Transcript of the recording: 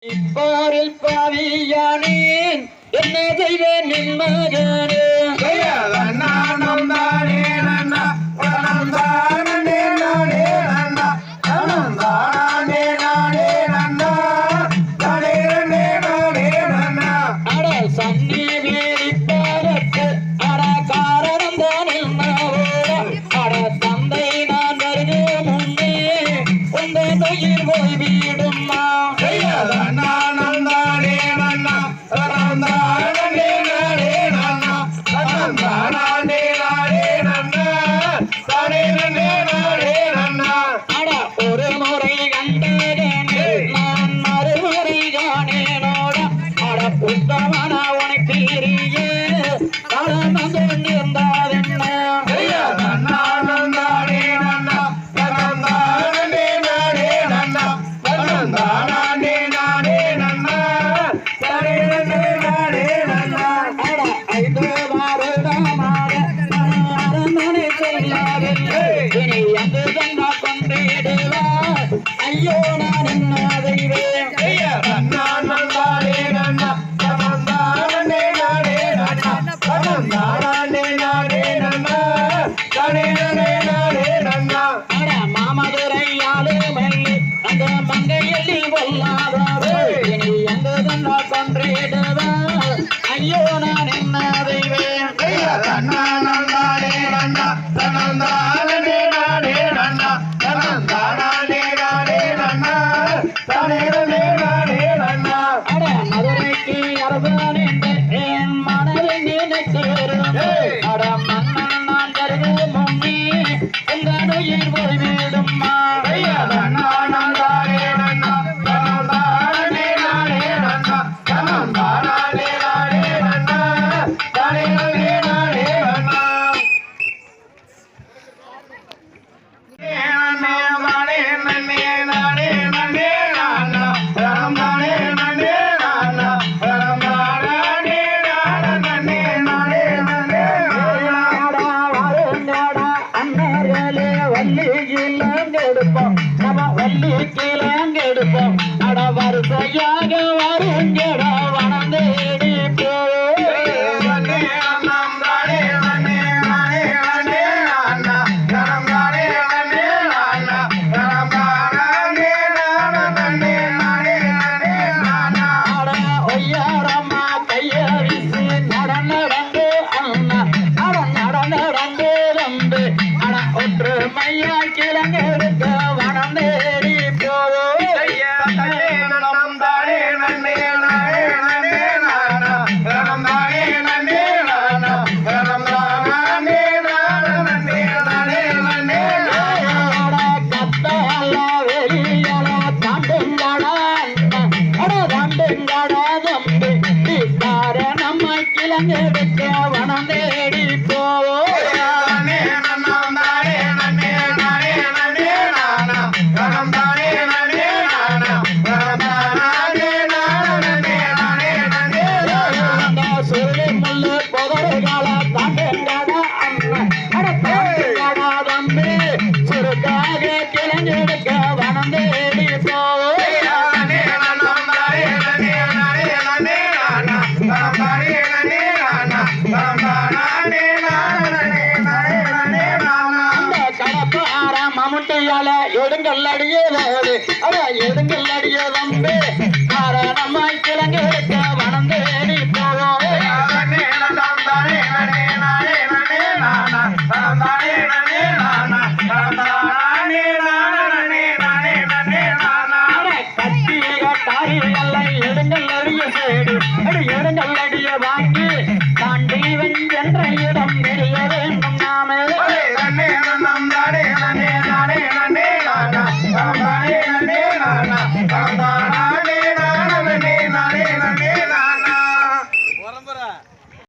இப்பாரில் பாவியானேன் என்ன செய்வேன் நின் மகனே நானும் தானே நன்னா நானும் தானே நானே நன்னா நானும் தானே நானே நன்னா தானே நானே நானே நன்னா அட சன்னி வேலி பாரத்து அட காரணம் தானில் நாவோட அட தந்தை நான் வருகே முன்னே உங்கள் உயிர் போய் வீடும்மா நானும் தானே நன்னா நானும் தானே நானே நன்னா நானும் தானே நானே நன்னா தானே நானே நானே நன்னா அட ஒரு முறை கண்டேனே நான் மறுமுறை காணேனோட அட புத்தவன உனக்கு காலம் கொண்டிருந்தாதென்ன நானும் தானே நன்னா நானும் தானே நானே நன்னா நானும் தானே நானே நன்னா தானே நானே நானே நன்னா அட 5 வருடமாக அரண்மனை செல்லாதென்று இனி அங்கு தந்தா கொண்டிடுவார் ஐயோ நான் என்ன செய்வேன் நானும் தானே நன்னா நானும் தானே நானே நன்னா நானும் தானே நானே நன்னா தானே நானே நானே நன்னா அட மாமதுரை ஆளு மல்லி அந்த மங்கையல்லி கொல்லாதே இனி அங்கு தந்தா கொண்டிடுவார் ஐயோ நான் என்ன செய்வேன் நானும் தானே நன்னா நானும் தானே நானே நன்னா நானும் தானே நானே நன்னா தானே நானே நானே நன்னா அட மதுரைக்கு அரசன் என்று என் மனதில் நினைக்கிறேன் அட மன்னன் நான் கருது முன்னே உங்கள் உயிர் போய்விடும்மா நானும் தானே நன்னா நானும் தானே நானே நன்னா நானும் தானே நானே நன்னா தானே நானே நானே நன்னா வள்ளிக்கிழங்கெடுப்போம் அட வரிசையாக வருங்கடா வனந்தேடி போ ஒய்யாரம்மா கைய வீசி நடந்து அண்ணா நடந்து வந்து அட ஒற்றுமையா கிழங்கெடுக்க வனந்தேடி போவோ கிழங்கெடுக்க வனந்தேடி போவோ சொல்லி முள்ளு புதறுகால தாண்டங்கடா அண்ணன் அட தாண்டங்கடா தம்பி சுருக்காக கிழங்கெடுக்க வனந்தேடி போவோ மம்முட்டியால எடுங்கள் அடியது அட எடுங்கள் அடிய தம்பி காரணமாய் கிழங்கெடுக்க வனந்தேடி போவோம் கட்டிய தாரியல்ல எடுங்கள் அடிய சேடு எடுங்கள் அடிய வாங்கி